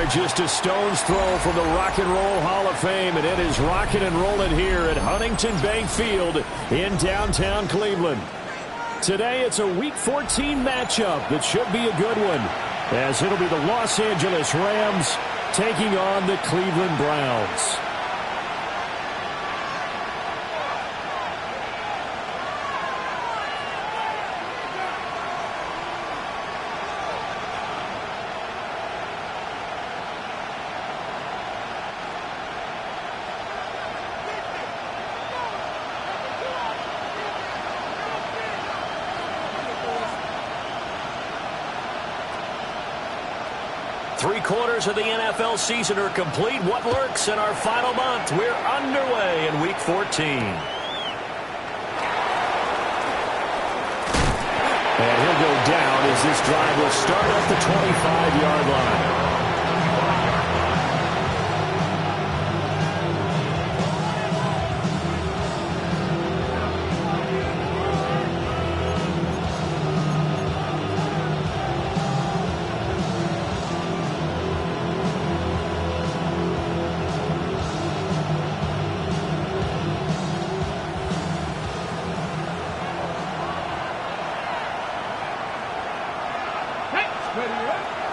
are just a stone's throw from the Rock and Roll Hall of Fame, and it is rocking and rolling here at Huntington Bank Field in downtown Cleveland. Today, it's a Week 14 matchup that should be a good one, as it'll be the Los Angeles Rams taking on the Cleveland Browns. Three-quarters of the NFL season are complete. What lurks in our final month? We're underway in Week 14. And he'll go down as this drive will start at the 25-yard line.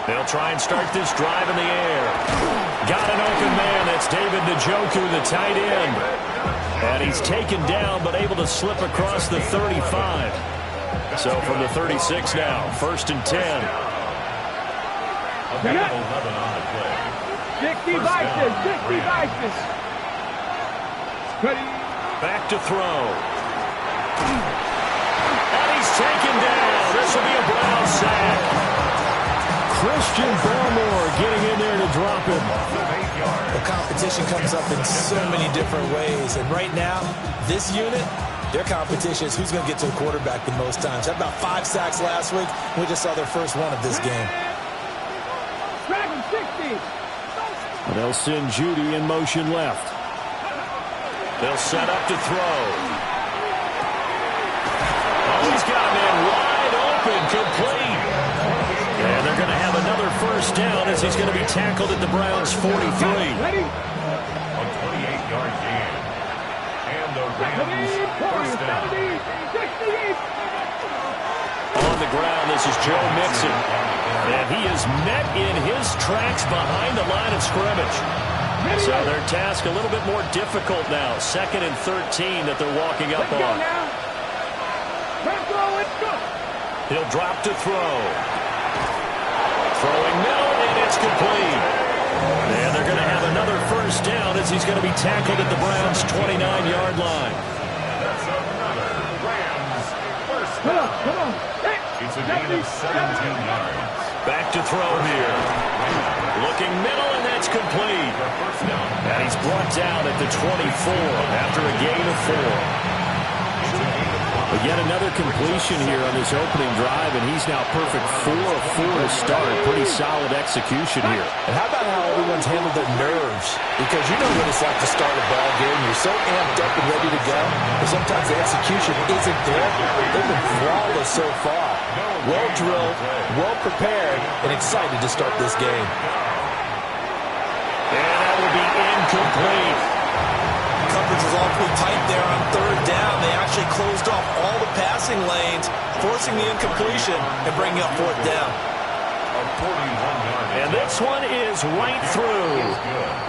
They'll try and start this drive in the air. Got an open man. That's David Njoku, the tight end. And he's taken down, but able to slip across the 35. So from the 36 now, 1st and 10. 6 devices. Back to throw. And he's taken down. This will be a Brown sack. Christian Barmore getting in there to drop him. The competition comes up in so many different ways. And right now, this unit, their competition is who's going to get to the quarterback the most times. Had about 5 sacks last week. We just saw their first one of this game. And they'll send Judy in motion left. They'll set up to throw. Oh, he's got a man wide open, complete. And they're going to have another first down as he's going to be tackled at the Browns' 43. A 28-yard gain. And the Rams first down. On the ground, this is Joe Mixon. And he is met in his tracks behind the line of scrimmage. So their task a little bit more difficult now. 2nd and 13 that they're walking up on. He'll drop to throw. Throwing middle, and it's complete. And they're going to have another first down as he's going to be tackled at the Browns' 29-yard line. That's another Rams first down. Come on. It's a gain of 17 yards. Back to throw here. Looking middle, and that's complete. And he's brought down at the 24 after a gain of 4. But yet another completion here on this opening drive, and he's now perfect 4 of 4 to start. Pretty solid execution here. And how about how everyone's handled their nerves? Because you know what it's like to start a ball game. You're so amped up and ready to go, but sometimes the execution isn't there. They've been flawless so far. Well drilled, well prepared, and excited to start this game. And that will be incomplete. Coverage was awfully tight there on 3rd down. They actually closed off all the passing lanes, forcing the incompletion and bringing up 4th down. And this one is right through.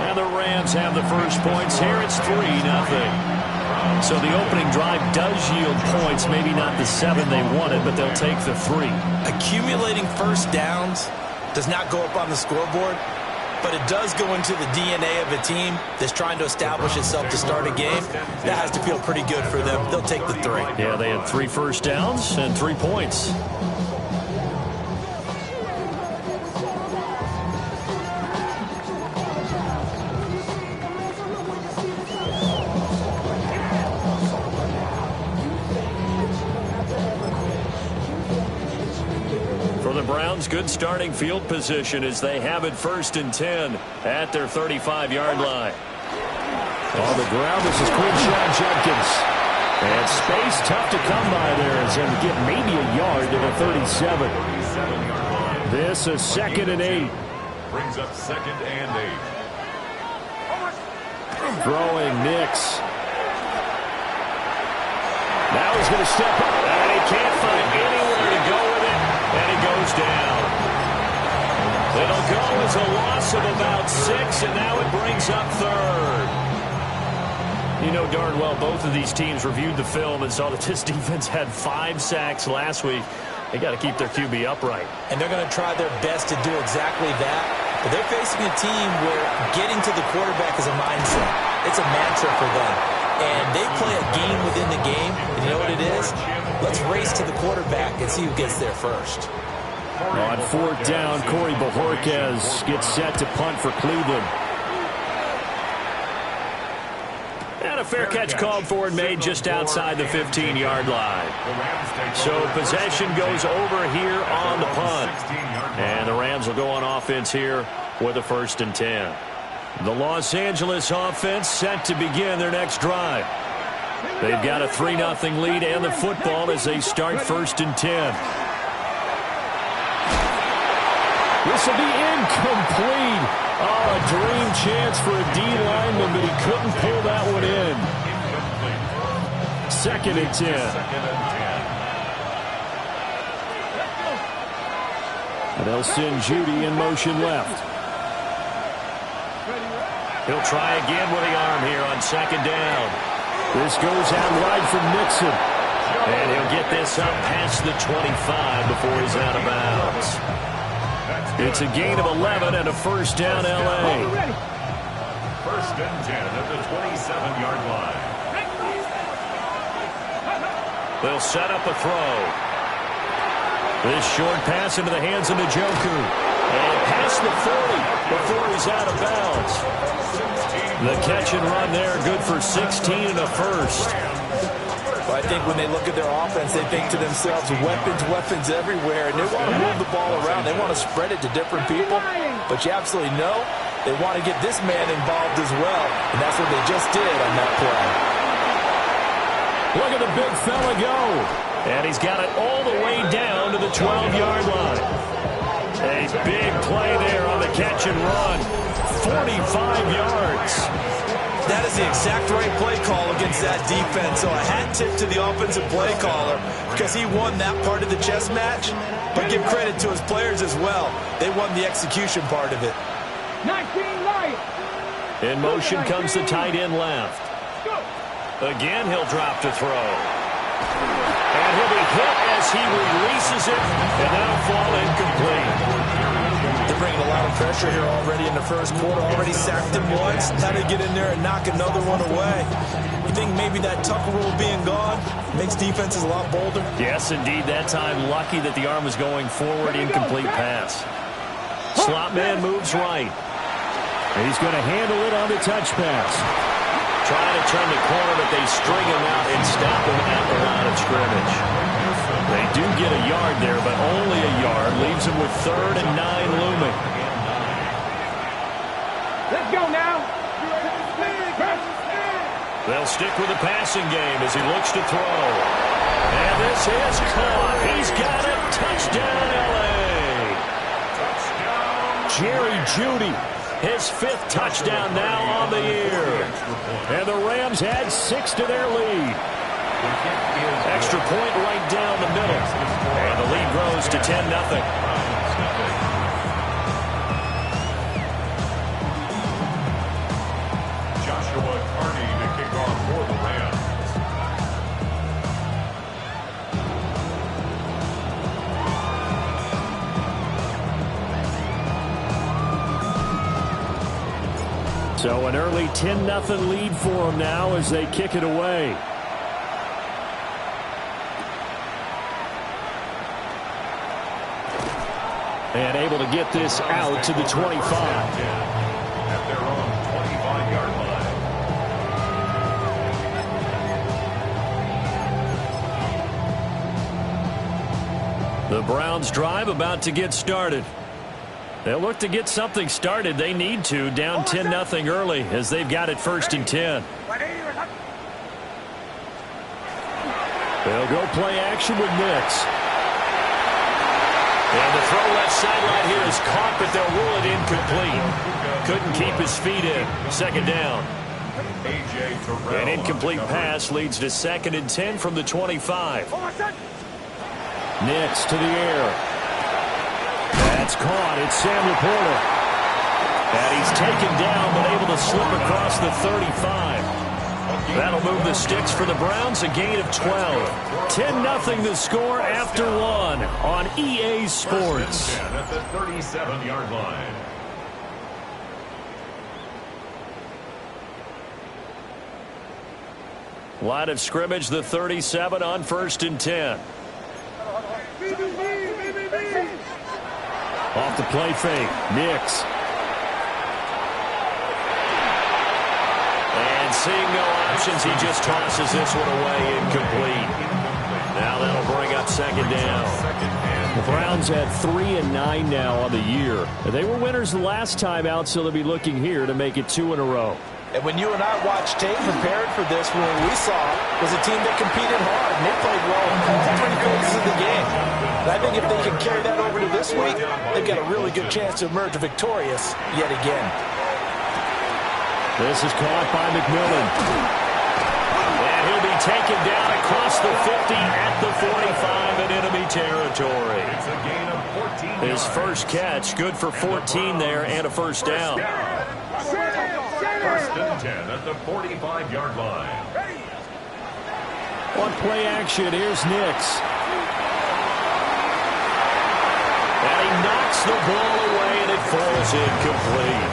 And the Rams have the first points here. It's 3-0. So the opening drive does yield points. Maybe not the 7 they wanted, but they'll take the 3. Accumulating first downs does not go up on the scoreboard, but it does go into the DNA of a team that's trying to establish itself to start a game. That has to feel pretty good for them. They'll take the 3. Yeah, they had 3 first downs and 3 points. Browns good starting field position as they have it 1st and 10 at their 35-yard line. On the ground, this is Quinshon Judkins. And space tough to come by there as they get maybe a yard to the 37. This is 2nd and 8. brings up 2nd and 8. Throwing Nix. Now he's going to step up, and he can't find anywhere to go with it, and he goes down. It'll go as a loss of about 6, and now it brings up 3rd. You know darn well both of these teams reviewed the film and saw that this defense had 5 sacks last week. They got to keep their QB upright. And they're going to try their best to do exactly that. But they're facing a team where getting to the quarterback is a mindset. It's a mantra for them. And they play a game within the game. And you know what it is? Let's race to the quarterback and see who gets there first. On 4th down, Corey Bajorquez gets set to punt for Cleveland. And a fair catch called for and made just outside the 15-yard line. So possession goes over here on the punt. And the Rams will go on offense here with a 1st and 10. The Los Angeles offense set to begin their next drive. They've got a 3-0 lead and the football as they start 1st and 10. This will be incomplete. Oh, a dream chance for a D lineman, but he couldn't pull that one in. 2nd and 10. And they'll send Judy in motion left. He'll try again with the arm here on 2nd down. This goes out wide from Nixon. And he'll get this up past the 25 before he's out of bounds. It's a gain of 11 and a 1st down, L.A. 1st and 10 at the 27-yard line. They'll set up a throw. This short pass into the hands of Njoku. And past the 40 before he's out of bounds. The catch and run there, good for 16 and a 1st. But I think when they look at their offense, they think to themselves, weapons everywhere, and they want to move the ball around. They want to spread it to different people, but you absolutely know they want to get this man involved as well, and that's what they just did on that play. Look at the big fella go, and he's got it all the way down to the 12-yard line. A big play there on the catch and run, 45 yards. That is the exact right play call against that defense. So a hat tip to the offensive play caller because he won that part of the chess match. But give credit to his players as well. They won the execution part of it. 19 light. In motion comes the tight end left. Again, he'll drop to throw. And he'll be hit as he releases it, and that'll fall incomplete. They're bringing a lot of pressure here already in the 1st quarter. Already sacked him once. Now they get in there and knock another one away. You think maybe that Tucker rule being gone makes defenses a lot bolder? Yes, indeed. That time, lucky that the arm was going forward. Incomplete pass. Slot man moves right. And he's going to handle it on the touch pass. Trying to turn the corner, but they string him out and stop him at the line of scrimmage. They do get a yard there, but only a yard. Leaves him with 3rd and 9 looming. Let's go now. They'll stick with the passing game as he looks to throw. And this is caught. He's got it. Touchdown, L.A. Jerry Jeudy, his 5th touchdown now on the year. And the Rams add 6 to their lead. Extra point right down the middle. And the lead grows to 10-0. Joshua Carney to kick off for the Rams. So an early 10-0 lead for them now as they kick it away. And able to get this out to the 25. At their own 25-yard line. The Browns drive about to get started. They'll look to get something started. They need to, down 10-0 early as they've got it 1st and 10. They'll go play action with Nix. And the throw left sideline here is caught, but they'll rule it incomplete. Couldn't keep his feet in. Second down. An incomplete pass leads to 2nd and 10 from the 25. Nix to the air. That's caught. It's Sam Laporta. And he's taken down, but able to slip across the 35. That'll move the sticks for the Browns, a gain of 12. 10-0 the score after one on EA Sports. At the 37-yard line. Line of scrimmage, the 37 on 1st and 10. Off the play fake, Nix. And seeing no options, he just tosses this one away, incomplete. Now that'll bring up 2nd down. The Browns at 3-9 now on the year. They were winners the last time out, so they'll be looking here to make it 2 in a row. And when you and I watched tape prepared for this, what we saw was a team that competed hard, and they played well in all 3 phases of the game. And I think if they can carry that over to this week, they've got a really good chance to emerge victorious yet again. This is caught by McMillan. And he'll be taken down across the 50 at the 45 in enemy territory. It's a gain of 14 His yards. first catch, good for 14 there and a first down. 1st and 10 at the 45-yard line. On play action, here's Nix. And he knocks the ball away, and it falls incomplete.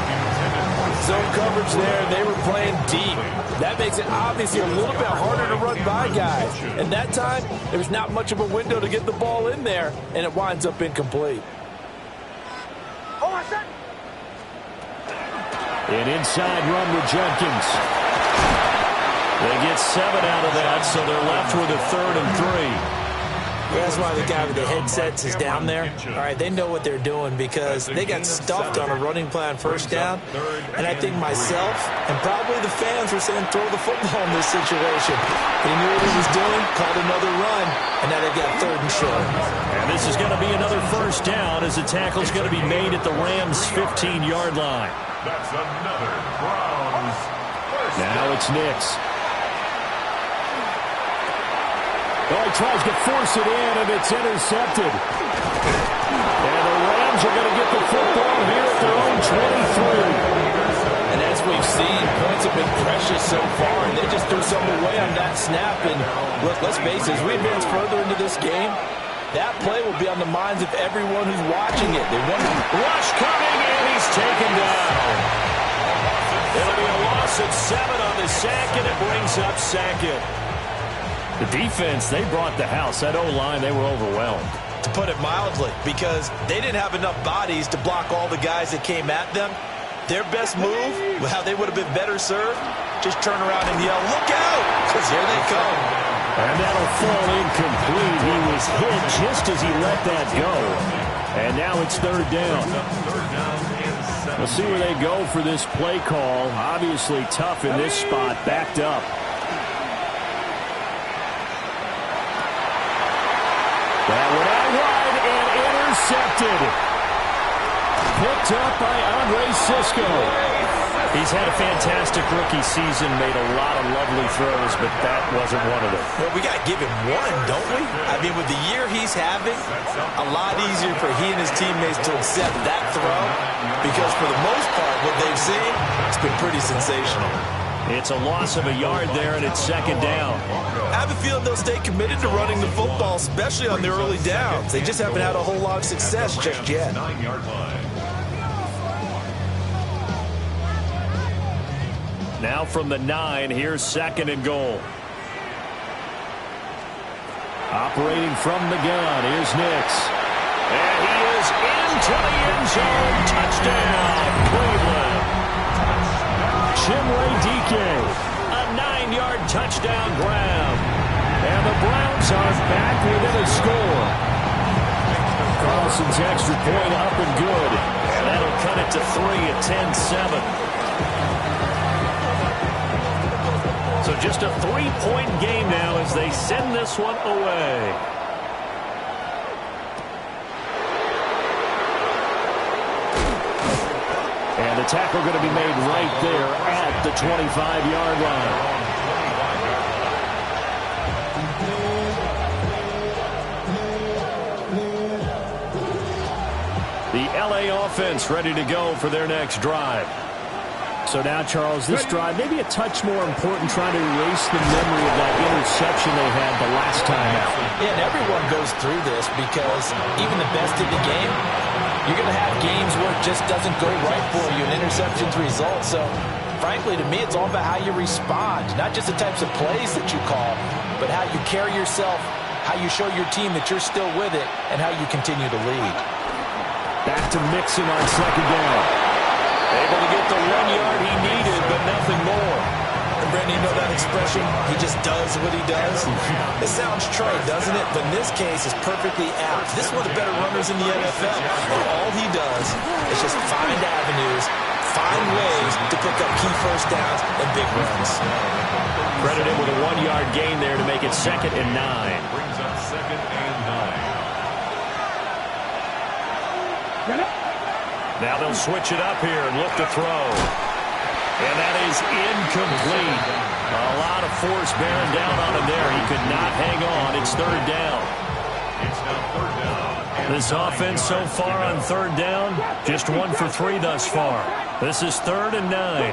Zone coverage there, they were playing deep. That makes it obviously a little bit harder to run by guys. And that time, there's not much of a window to get the ball in there, and it winds up incomplete. An inside run with Jenkins. They get 7 out of that, so they're left with a 3rd and 3. That's why the guy with the headsets is down there. All right, they know what they're doing because they got stuffed on a running play on 1st down. And I think myself and probably the fans were saying throw the football in this situation. He knew what he was doing, called another run, and now they've got 3rd and short. And this is going to be another first down as the tackle's going to be made at the Rams' 15-yard line. That's another Browns first Now down. it's Nix. Oh, he tries to force it in, and it's intercepted. And the Rams are going to get the football here at their own 23. And as we've seen, points have been precious so far, and they just threw some away on that snap. And look, let's face it, as we advance further into this game, that play will be on the minds of everyone who's watching it. They wonder, Rush coming, and he's taken down. It'll be a loss of 7 on the sack, and it brings up 2nd. The defense, they brought the house. That O-line, they were overwhelmed. to put it mildly, because they didn't have enough bodies to block all the guys that came at them. Their best move, how they would have been better served, just turn around and yell, "Look out!" Because here they come. And that'll fall incomplete. He was hit just as he let that go. And now it's 3rd down. We'll see where they go for this play call. Obviously tough in this spot, backed up. That went out wide and intercepted. Picked up by Andre Sisco. He's had a fantastic rookie season, made a lot of lovely throws, but that wasn't one of them. Well, we got to give him one, don't we? I mean, with the year he's having, a lot easier for he and his teammates to accept that throw, because for the most part, what they've seen, it's been pretty sensational. It's a loss of a yard there, and it's 2nd down. I have a feeling they'll stay committed to running the football, especially on their early downs. They just haven't had a whole lot of success just yet. 9-yard line. Now from the 9, here's 2nd and goal. Operating from the gun, here's Nix. And he is into the end zone. Touchdown, Cleveland. Chimway Dike, a 9-yard touchdown grab. And the Browns are back within a score. Carlson's extra point up and good. And that'll cut it to 3 at 10-7. So just a 3-point game now as they send this one away. tackle going to be made right there at the 25-yard line. The LA offense ready to go for their next drive. So now, Charles, this drive maybe a touch more important, trying to erase the memory of that interception they had the last time out. Yeah, and everyone goes through this because even the best in the game, you're going to have games where it just doesn't go right for you, and interceptions result. So, frankly, to me, it's all about how you respond, not just the types of plays that you call, but how you carry yourself, how you show your team that you're still with it, and how you continue to lead. Back to Mixon on second down. Able to get the 1 yard he needed, but nothing more. And Brandon, you know that expression, he just does what he does? It sounds trite, doesn't it? But in this case, it's perfectly apt. This is one of the better runners in the NFL. And all he does is just find avenues, find ways to pick up key first downs and big runs. Credited with a 1 yard gain there to make it 2nd and 9. Brings up 2nd and 9. Now they'll switch it up here and look to throw. And that is incomplete. A lot of force bearing down on him there. He could not hang on. It's 3rd down. It's now 3rd down. This offense so far on 3rd down, just 1 for 3 thus far. This is 3rd and 9.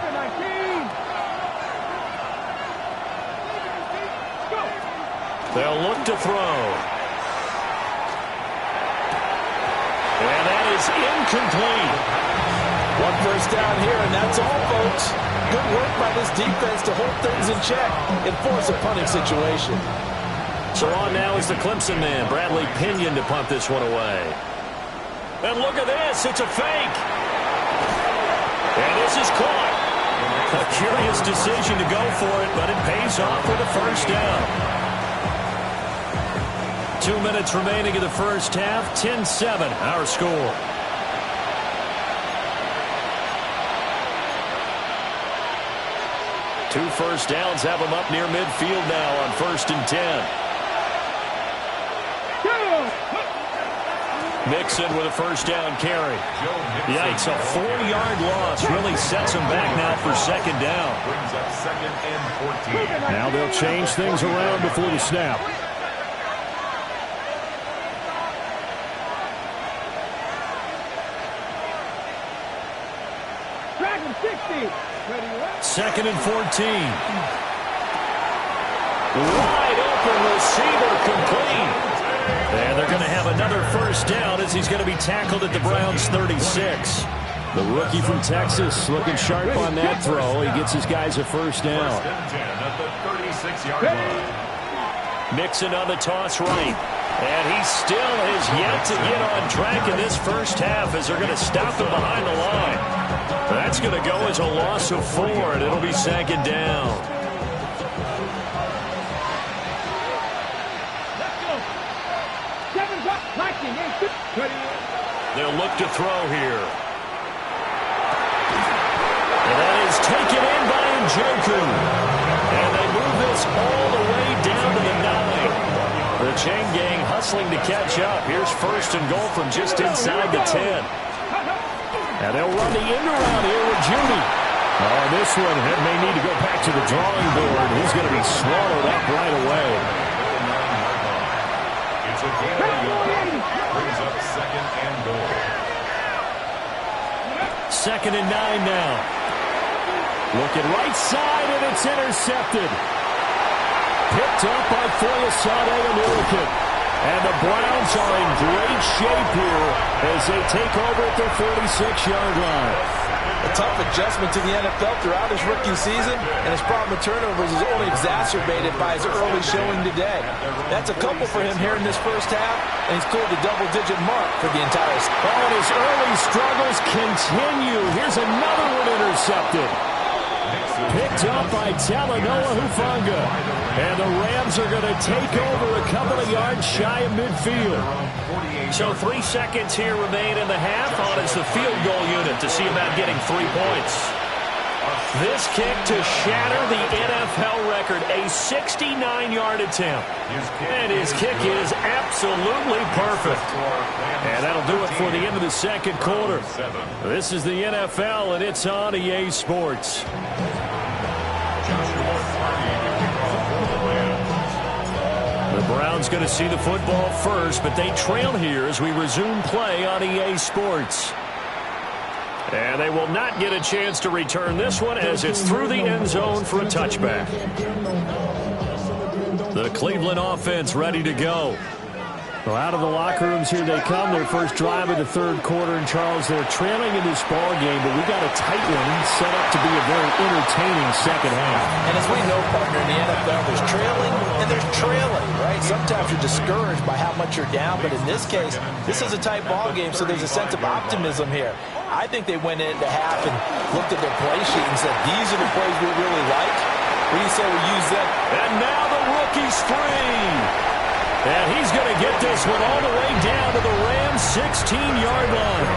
They'll look to throw. And that is incomplete. 1 first down here, and that's all, folks. Good work by this defense to hold things in check and force a punting situation. So on now is the Clemson man, Bradley Pinion, to punt this one away. And look at this. It's a fake. And this is caught. A curious decision to go for it, but it pays off with a first down. 2 minutes remaining in the first half. 10-7, our score. Two first downs have them up near midfield now on 1st and 10. Mixon with a first down carry. Yikes, a 4-yard loss really sets them back now for 2nd down. Brings up 2nd and 14. Now they'll change things around before the snap. Dragon 60. 2nd and 14. Wide open receiver, complete. And they're going to have another first down as he's going to be tackled at the Browns' 36. The rookie from Texas looking sharp on that throw. He gets his guys a first down. 1st and 10 at the 36-yard line. Mixon on the toss right. And he still has yet to get on track in this first half as they're going to stop him behind the line. That's going to go as a loss of 4, and it'll be 2nd down. They'll look to throw here. And that is taken in by Njoku. And they move this all the way down to the 9. The chain gang hustling to catch up. Here's 1st and goal from just inside the 10. And they'll run the end around here with Judy. Oh, this one may need to go back to the drawing board. He's going to be swallowed up right away. It's a gain of yard. Brings up 2nd and goal. 2nd and 9 now. Looking right side, and it's intercepted. Picked up by Foyesade and Milliken. And the Browns are in great shape here as they take over at their 46-yard line. A tough adjustment to the NFL throughout his rookie season, and his problem with turnovers is only exacerbated by his early showing today. That's a couple for him here in this first half, and he's cleared the double-digit mark for the entire season. Oh, and his early struggles continue. Here's another one intercepted. Picked up by Talanoa Hufanga. And the Rams are going to take over a couple of yards shy of midfield. So 3 seconds here remain in the half. On is the field goal unit to see about getting 3 points. This kick to shatter the NFL record, a 69-yard attempt. And his kick is absolutely perfect. And that'll do it for the end of the second quarter. This is the NFL, and it's on EA Sports. The Browns going to see the football first, but they trail here as we resume play on EA Sports. And they will not get a chance to return this one as it's through the end zone for a touchback. The Cleveland offense ready to go. Well, out of the locker rooms here they come. Their first drive of the third quarter. And, Charles, they're trailing in this ball game, but we got a tight one set up to be a very entertaining second half. And as we know, partner, in the NFL, there's trailing and there's trailing, right? Sometimes you're discouraged by how much you're down, but in this case, this is a tight ball game, so there's a sense of optimism here. I think they went into half and looked at their play sheet and said, these are the plays we really like. What do you say we use them? And now the rookie's free. And he's going to get this one all the way down to the Rams' 16-yard line.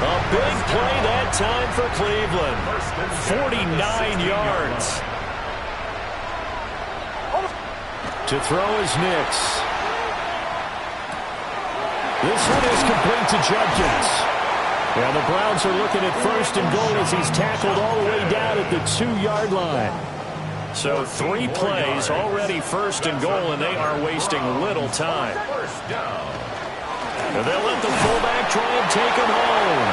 A big play that time for Cleveland. 49 yards. To throw is Nix. This one is complete to Judkins. And the Browns are looking at first and goal as he's tackled all the way down at the 2-yard line. So 3 plays already first and goal, and they are wasting little time. And they'll let the fullback try and take him home.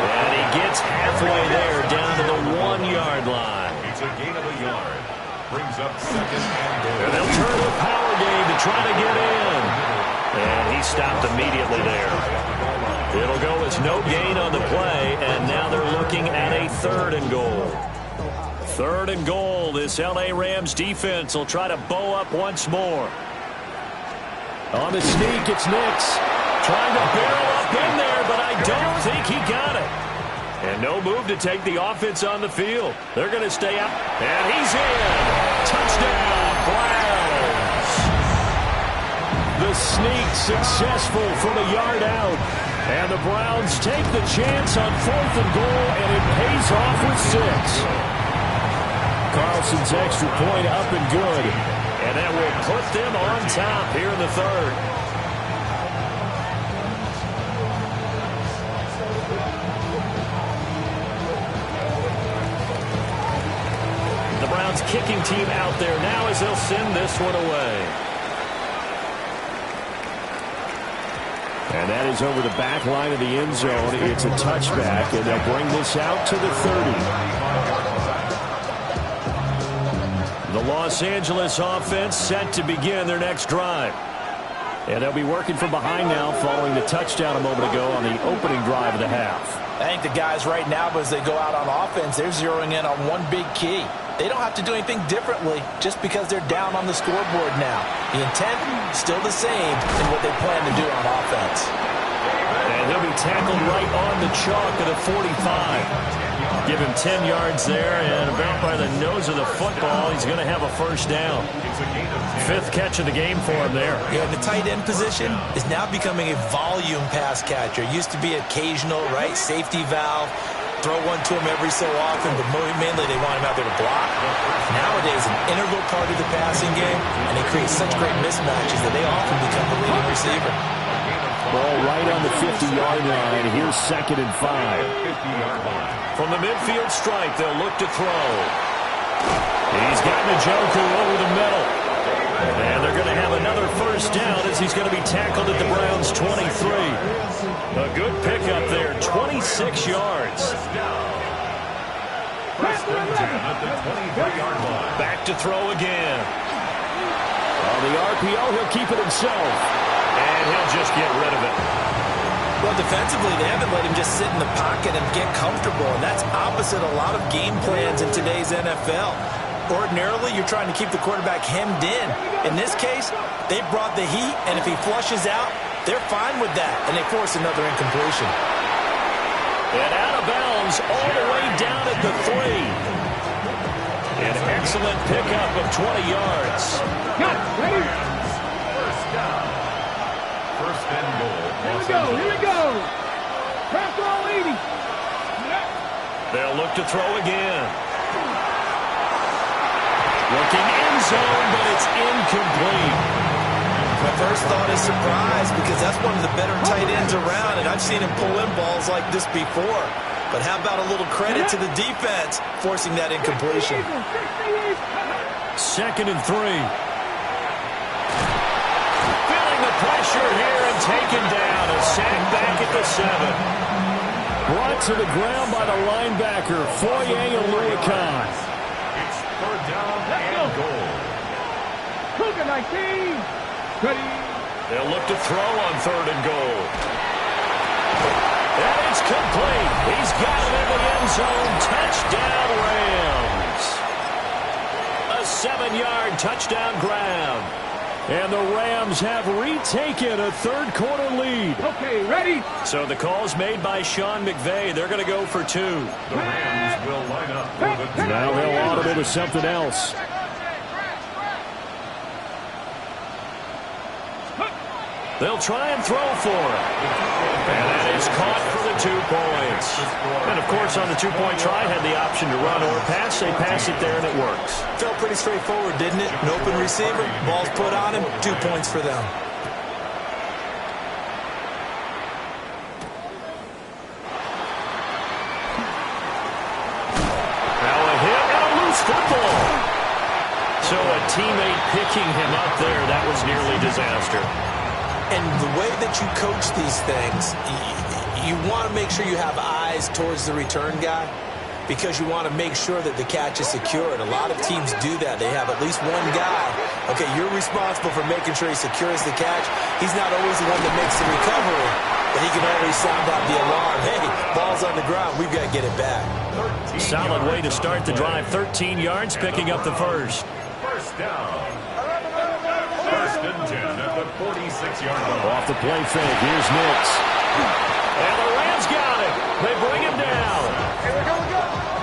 And he gets halfway there down to the 1-yard line. It's a gain of a yard. Brings up second and goal. And they'll turn the power game to try to get in. And he stopped immediately there. It'll go as no gain on the play, and now they're looking at a 3rd and goal. 3rd and goal. This L.A. Rams defense will try to bow up once more. On the sneak, it's Nix. Trying to barrel up in there, but I don't think he got it. And no move to take the offense on the field. They're going to stay up. And he's in. Touchdown, Browns. The sneak successful from a yard out. And the Browns take the chance on 4th and goal, and it pays off with 6. Carlson's extra point up and good. And that will put them on top here in the 3rd. The Browns kicking team out there now as they'll send this one away. And that is over the back line of the end zone. It's a touchback, and they'll bring this out to the 30. The Los Angeles offense set to begin their next drive. And they'll be working from behind now following the touchdown a moment ago on the opening drive of the half. I think the guys right now, as they go out on offense, they're zeroing in on one big key. They don't have to do anything differently just because they're down on the scoreboard now. The intent is still the same in what they plan to do on offense. And he'll be tackled right on the chalk at a 45. Give him 10 yards there, and about by the nose of the football, he's going to have a first down. 5th catch of the game for him there. Yeah, the tight end position is now becoming a volume pass catcher. Used to be occasional, right, safety valve. Throw one to him every so often, but mainly they want him out there to block. Nowadays, an integral part of the passing game, and they create such great mismatches that they often become the leading receiver. Ball right on the 50-yard line. Here's 2nd and 5. From the midfield stripe, they'll look to throw. He's got Njoku over the middle. And they're going to have another first down as he's going to be tackled at the Browns' 23. A good pickup there, 26 yards. Back to throw again. On the RPO, he'll keep it himself. And he'll just get rid of it. Well, defensively, they haven't let him just sit in the pocket and get comfortable, and that's opposite a lot of game plans in today's NFL. Ordinarily, you're trying to keep the quarterback hemmed in. In this case, they brought the heat, and if he flushes out, they're fine with that, and they force another incompletion. And out of bounds all the way down at the 3. An excellent pickup of 20 yards. Got it. Ready? First down. First and goal. Here we go. Here we go. Press all 80. They'll look to throw again. Looking end zone, but it's incomplete. My first thought is surprise because that's one of the better tight ends around, and I've seen him pull in balls like this before. But how about a little credit to the defense forcing that incompletion? 2nd and 3. Feeling the pressure here and taken down. A sack back at the 7. Brought to the ground by the linebacker, Foye Oluwakan. It's 3rd down and goal. Cougar 19. Ready. They'll look to throw on 3rd and goal. And it's complete. He's got it in the end zone. Touchdown, Rams. A 7-yard touchdown grab. And the Rams have retaken a third-quarter lead. Okay, ready. So the call's made by Sean McVay. They're going to go for 2. The Rams will line up for the 2. Now they'll audible to something else. They'll try and throw for it. And that is caught for the 2 points. And, of course, on the 2-point try, had the option to run or pass. They pass it there, and it works. Felt pretty straightforward, didn't it? An open receiver, ball's put on him, 2 points for them. Now a hit and a loose football. So a teammate picking him up there, that was nearly disaster. And the way that you coach these things, you want to make sure you have eyes towards the return guy because you want to make sure that the catch is secure. And a lot of teams do that. They have at least one guy. Okay, you're responsible for making sure he secures the catch. He's not always the one that makes the recovery, but he can always sound out the alarm. Hey, ball's on the ground. We've got to get it back. Solid way to start the drive. 13 yards, picking up the first. First down. 1st and 10 at the 46-yard line. Off the play fake. Here's Nix. And the Rams got it. They bring him down.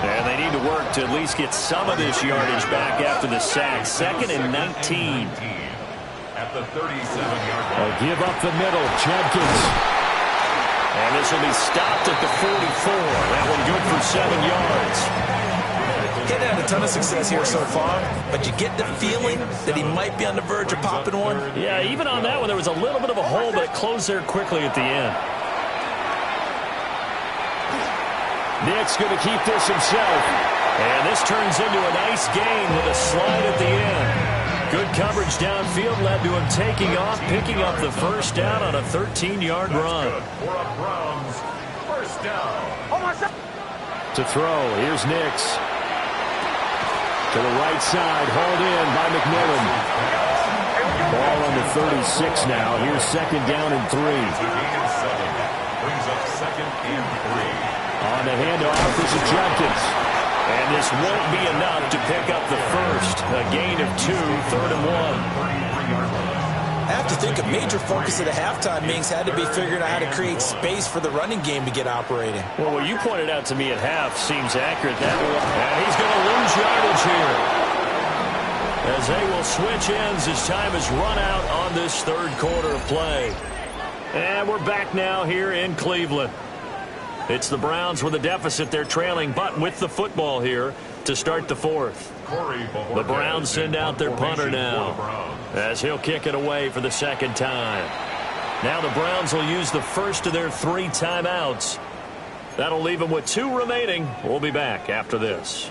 And they need to work to at least get some of this yardage back after the sack. 2nd and 19. At the 37-yard line. They'll give up the middle. Judkins. And this will be stopped at the 44. That one good for 7 yards. He's had a ton of success here so far, but you get the feeling that he might be on the verge of popping one. Yeah, even on that one, there was a little bit of a hole, but it closed there quickly at the end. Nick's going to keep this himself. And this turns into a nice gain with a slide at the end. Good coverage downfield led to him taking off, picking up the first down on a 13-yard run. For a Browns first down. To throw, here's Nix. To the right side, hauled in by McMillan. Ball on the 36 now. Here's 2nd down and 3. Brings up 2nd and 3. On the handoff, this is Judkins. And this won't be enough to pick up the first. A gain of 2, 3rd and 1. I have to think a major focus of the halftime meetings had to be figuring out how to create space for the running game to get operating. Well, what you pointed out to me at half seems accurate. That one, and he's going to lose yardage here. As they will switch ends as time has run out on this 3rd quarter of play. And we're back now here in Cleveland. It's the Browns with a deficit. They're trailing, but with the football here to start the 4th. The Browns send out their punter now as he'll kick it away for the 2nd time. Now the Browns will use the first of their 3 timeouts. That'll leave them with 2 remaining. We'll be back after this.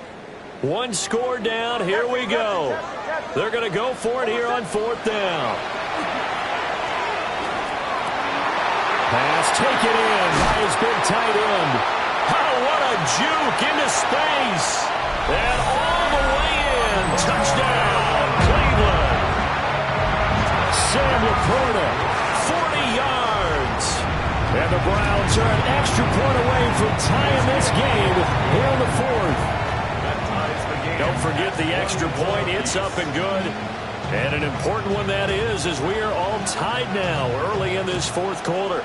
1 score down. Here we go. They're going to go for it here on 4th down. Pass taken in by his big tight end. Oh, what a juke into space. And all the way in. Touchdown, Cleveland. Sam Laporta, 40 yards. And the Browns are an extra point away from tying this game here in the 4th. Don't forget the extra point. It's up and good. And an important one that is, as we are all tied now early in this 4th quarter.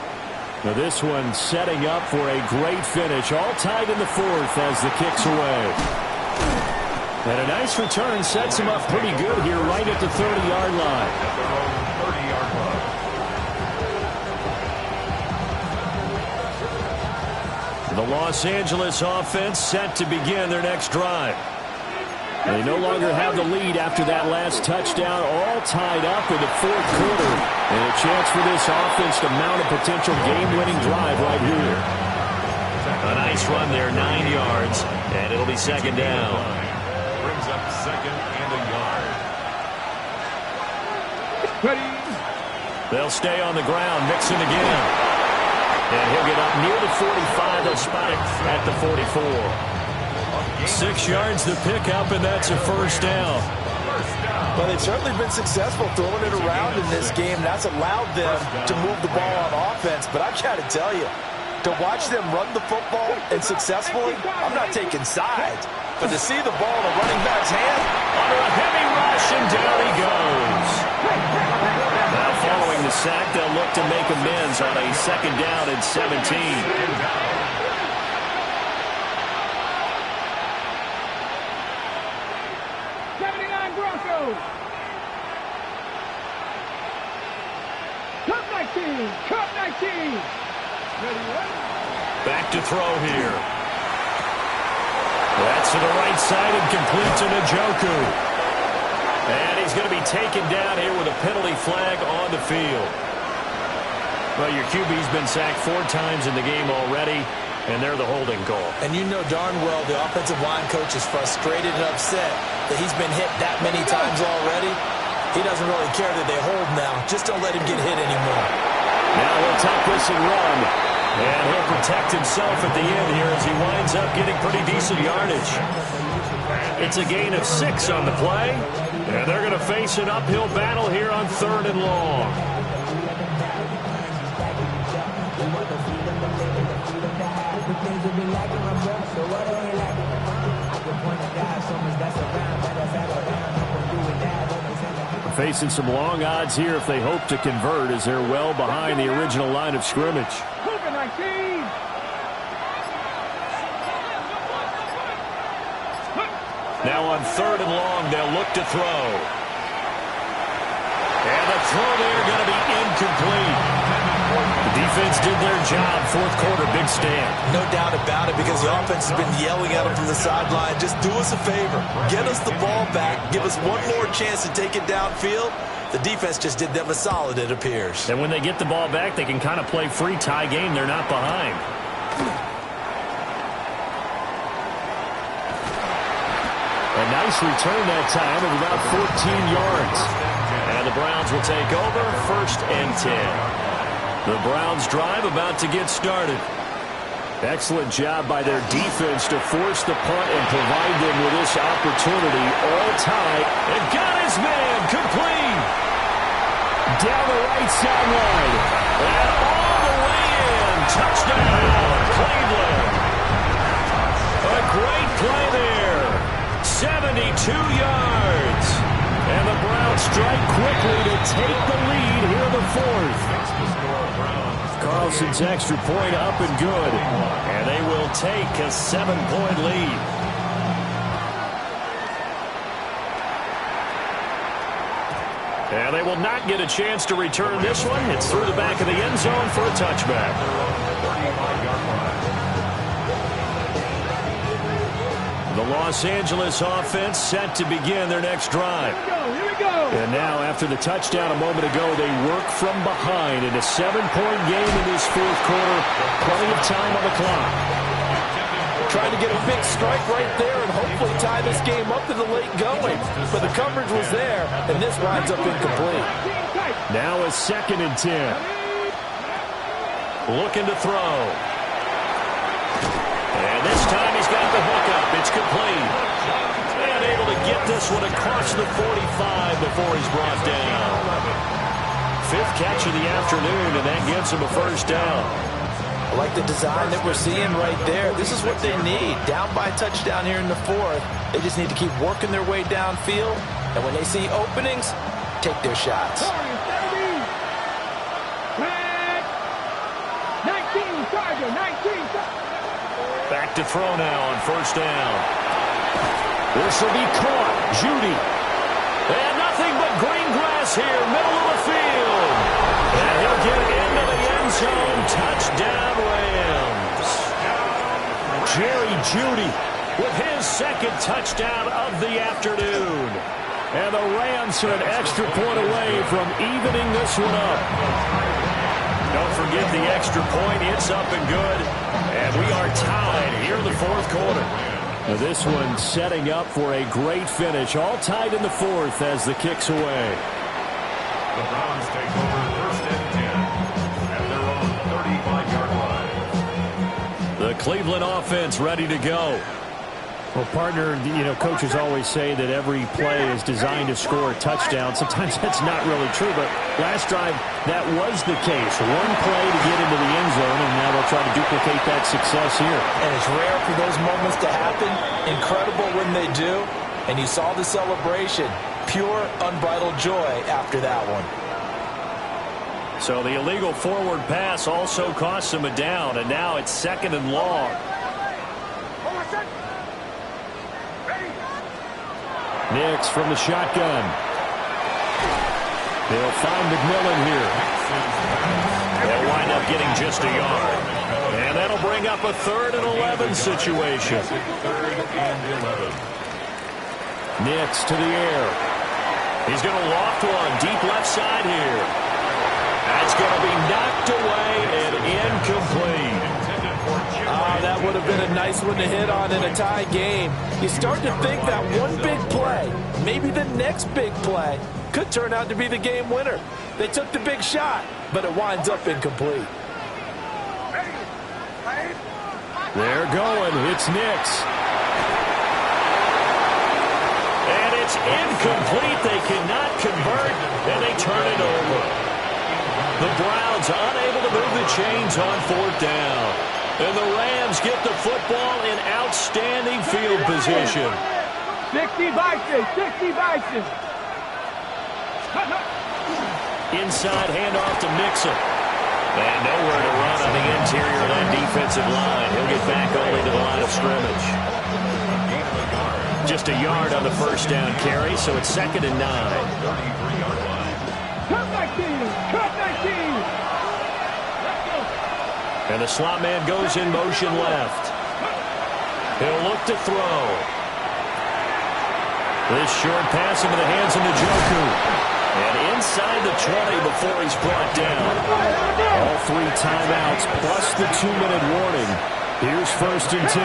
Now this one setting up for a great finish. All tied in the 4th as the kick's away. And a nice return sets him up pretty good here right at the 30-yard line. At their own 30-yard line. The Los Angeles offense set to begin their next drive. They no longer have the lead after that last touchdown, all tied up in the fourth quarter. And a chance for this offense to mount a potential game-winning drive right here. A nice run there, 9 yards, and it'll be second down. Brings up second and a yard. Ready. They'll stay on the ground, Mixon again. And he'll get up near the 45. They'll spot it at the 44. 6 yards to pick up, and that's a first down. Well, they've certainly been successful throwing it around in this game. That's allowed them to move the ball on offense. But I've got to tell you, to watch them run the football and successfully, I'm not taking sides. But to see the ball in a running back's hand, under a heavy rush, and down he goes. Now following the sack, they'll look to make amends on a second down and 17. 79 Broncos. Cup 19. Cup 19. Ready, ready. Back to throw here. That's to the right side and complete to Njoku. And he's going to be taken down here with a penalty flag on the field. Well, your QB's been sacked 4 times in the game already, and they're the holding call. and you know darn well the offensive line coach is frustrated and upset that he's been hit that many times already. He doesn't really care that they hold now. Just don't let him get hit anymore. Now he'll tuck this and run. And he'll protect himself at the end here as he winds up getting pretty decent yardage. It's a gain of 6 on the play. And they're going to face an uphill battle here on 3rd and long. Facing some long odds here if they hope to convert, as they're well behind the original line of scrimmage. Cougar 19. Now on 3rd and long, they'll look to throw. And the throw there going to be incomplete. The defense did their job. 4th quarter, big stand. No doubt about it, because the offense has been yelling at him from the sideline. Just do us a favor. Get us the ball back. Give us one more chance to take it downfield. The defense just did them a solid, it appears. And when they get the ball back, they can kind of play free tie game. They're not behind. A nice return that time of about 14 yards. And the Browns will take over 1st and 10. The Browns drive about to get started. Excellent job by their defense to force the punt and provide them with this opportunity. All tied. And got his man complete. Down the right sideline. And all the way in. Touchdown, Cleveland. A great play there. 72 yards. And the Browns strike quickly to take the lead here in the 4th. Carlson's extra point up and good. And they will take a 7-point lead. And they will not get a chance to return this one. It's through the back of the end zone for a touchback. The Los Angeles offense set to begin their next drive. Here we go. And now, after the touchdown a moment ago, they work from behind in a 7-point game in this 4th quarter. Plenty of time on the clock. Trying to get a big strike right there and hopefully tie this game up in the late going. But the coverage was there, and this winds up incomplete. Now a 2nd and 10. Looking to throw. And this time he's got the hook up. It's complete. And able to get this one across the 45 before he's brought down. 5th catch of the afternoon, and that gets him a first down. I like the design that we're seeing right there. This is what they need. Down by a touchdown here in the 4th. They just need to keep working their way downfield. And when they see openings, take their shots. 19, Charger, 19. Back to throw now on 1st down. This will be caught. Judy. And nothing but green grass here, middle of the field. And he'll get into the end zone. Touchdown, Rams. Judy with his second touchdown of the afternoon. And the Rams are an extra point away from evening this one up. Don't forget the extra point. It's up and good. And we are tied here in the fourth quarter. Now this one setting up for a great finish. All tied in the fourth as the kick's away. The Browns take over first and 10 at their own 35-yard line. The Cleveland offense ready to go. Well, partner, coaches always say that every play is designed to score a touchdown. Sometimes that's not really true, but last drive, that was the case. One play to get into the end zone, and now they'll try to duplicate that success here. And it's rare for those moments to happen. Incredible when they do. And you saw the celebration. Pure, unbridled joy after that one. So the illegal forward pass also costs him a down, and now it's second and long. Nix from the shotgun. They'll find McMillan here. They'll wind up getting just a yard. And that'll bring up a 3rd and 11 situation. 3rd and 11. Nix to the air. He's going to loft one deep left side here. That's going to be knocked away and incomplete. That would have been a nice one to hit on in a tie game. You start to think that one big play, maybe the next big play, could turn out to be the game winner. They took the big shot, but it winds up incomplete. They're going. It's Nix. And it's incomplete. They cannot convert, and they turn it over. The Browns unable to move the chains on 4th down. And the Rams get the football in outstanding field position. 60 Bison, 60 Bison. Inside handoff to Mixon. And nowhere to run on the interior of that defensive line. He'll get back only to the line of scrimmage. Just a yard on the first down carry, so it's 2nd and 9. Cut 19, cut 19. And the slot man goes in motion left. He'll look to throw. This short pass into the hands of Njoku. And inside the 20 before he's brought down. All 3 timeouts plus the 2-minute warning. Here's 1st and 10.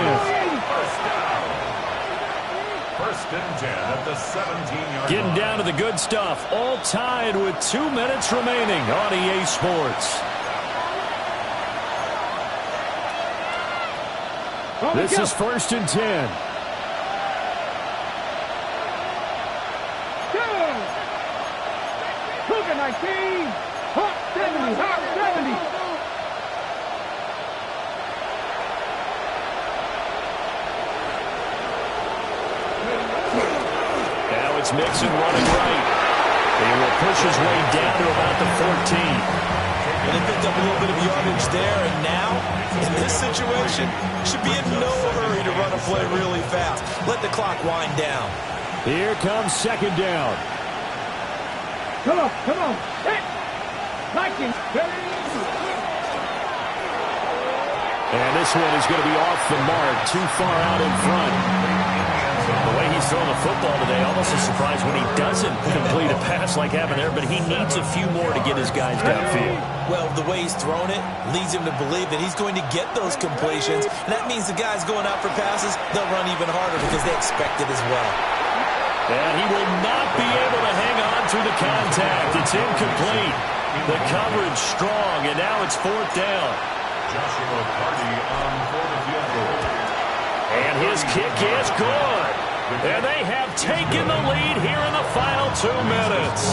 First and 10 at the 17-yard Getting line. down to the good stuff. All tied with 2 minutes remaining on EA Sports. This is 1st and 10. Cougar 19. Hot 70, hot 70. Now it's Mixon running right. He will push his way down to about the 14. And they picked up a little bit of yardage there, and now, in this situation, should be in no hurry to run a play really fast. Let the clock wind down. Here comes 2nd down. Come on, come on. Hey. 19. And this one is going to be off the mark, too far out in front. The way he's throwing the football today, almost a surprise when he doesn't complete a pass like happened there, but he needs a few more to get his guys downfield. Well, the way he's thrown it leads him to believe that he's going to get those completions, and that means the guys going out for passes, they'll run even harder because they expect it as well. And he will not be able to hang on through the contact. It's incomplete. The coverage strong, and now it's 4th down. Joshua Party on for the field goal. And his kick is good. And they have taken the lead here in the final 2 minutes.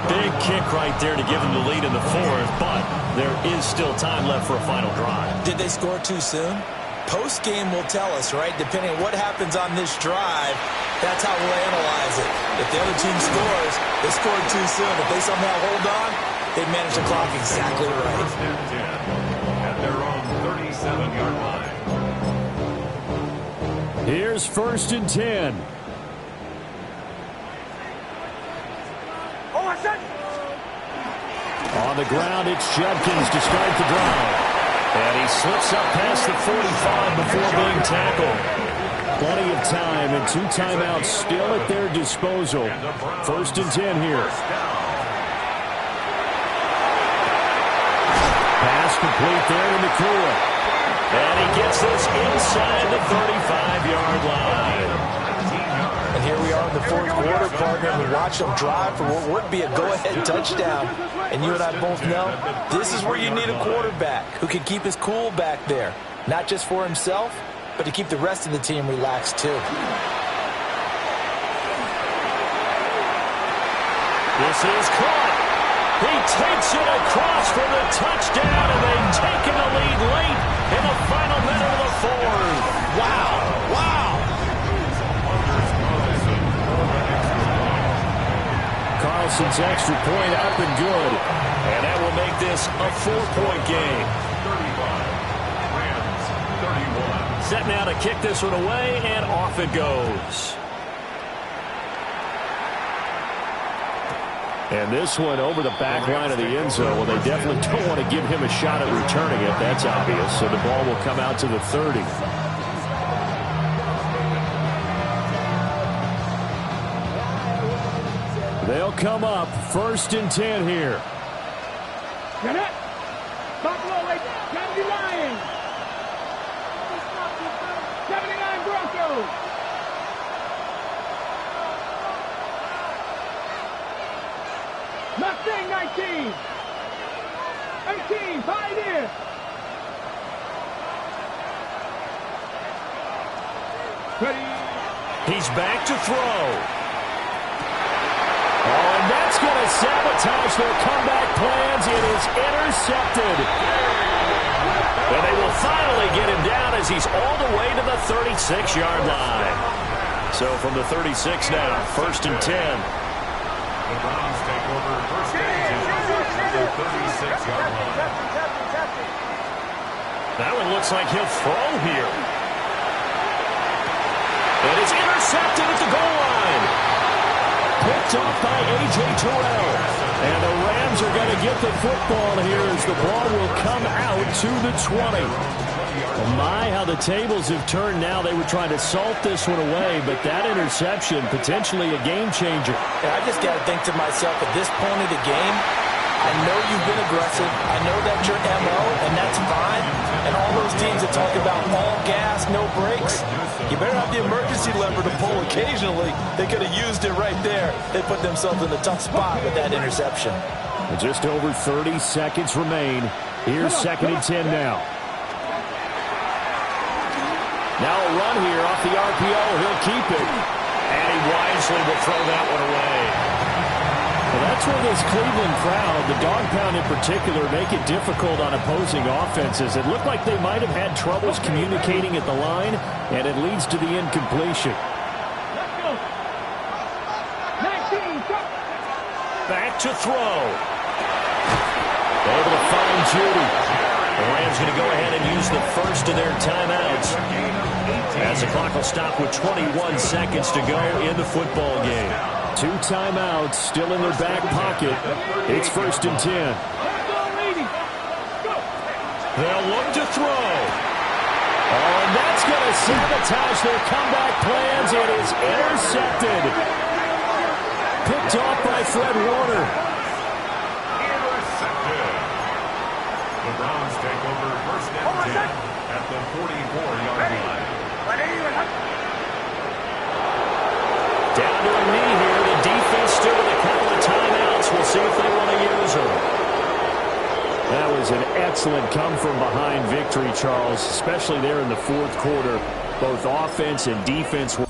Big kick right there to give them the lead in the 4th, but there is still time left for a final drive. Did they score too soon? Post-game will tell us, right? Depending on what happens on this drive, that's how we'll analyze it. If the other team scores, they scored too soon. If they somehow hold on, they manage the clock exactly right. First and 10 at their own 37-yard line. Here's 1st and 10. Oh, I said. On the ground, it's Judkins to start the drive. And he slips up past the 45 before being tackled. Plenty of time and 2 timeouts still at their disposal. 1st and 10 here. Pass complete there to McClure. And he gets this inside the 35-yard line. And here we are in the 4th quarter, partner, and we watch them drive for what would be a go-ahead touchdown. And you and I both know this is where you need a quarterback who can keep his cool back there, not just for himself, but to keep the rest of the team relaxed too. This is caught. He takes it across for the touchdown, and they've taken the lead late in the final minute of the 4th. Wow, wow. Carlson's extra point up and good. And that will make this a 4-point game. 35, Rams 31. Set now to kick this one away, and off it goes. And this one over the back line of the end zone. Well, they definitely don't want to give him a shot at returning it. That's obvious. So the ball will come out to the 30. They'll come up 1st and 10 here. Get it. Buffalo, wait. Got the Lions. 79 Broncos. Mustang 19. 18. Pioneer. Ready. He's back to throw. Oh, and that's going to sabotage their comeback plans. It is intercepted. And they will finally get him down as he's all the way to the 36-yard line. So from the 36 now, 1st and 10. The Browns take over 1st and 10 at the 36-yard line. That one looks like he'll throw here. And it's intercepted at the goal line. Picked off by A.J. Terrell. And the Rams are going to get the football here as the ball will come out to the 20. Oh my, how the tables have turned now. They were trying to salt this one away, but that interception, potentially a game changer. And I just got to think to myself, at this point of the game, I know you've been aggressive. I know that's your MO, and that's fine. And all those teams that talk about all gas, no brakes, you better have the emergency lever to pull occasionally. They could have used it right there. They put themselves in a tough spot with that interception. Just over 30 seconds remain. Here's 2nd and 10 now. Now a run here off the RPO. He'll keep it. And he wisely will throw that one away. Well, that's where this Cleveland crowd, the dog pound in particular, make it difficult on opposing offenses. It looked like they might have had troubles communicating at the line, and it leads to the incompletion. Let's go. 19. Go. Back to throw. Able to find Judy. The Rams going to go ahead and use the first of their timeouts as the clock will stop with 21 seconds to go in the football game. 2 timeouts still in their back pocket. It's 1st and 10. They'll look to throw. Oh, and that's going to sabotage their comeback plans. It is intercepted. Picked off by Fred Warner. Intercepted. The Browns take over 1st and 10 at the 44-yard line. Down to a knee here. The defense still with a couple of timeouts. We'll see if they want to use them. That was an excellent come-from-behind victory, Charles, especially there in the 4th quarter. Both offense and defense were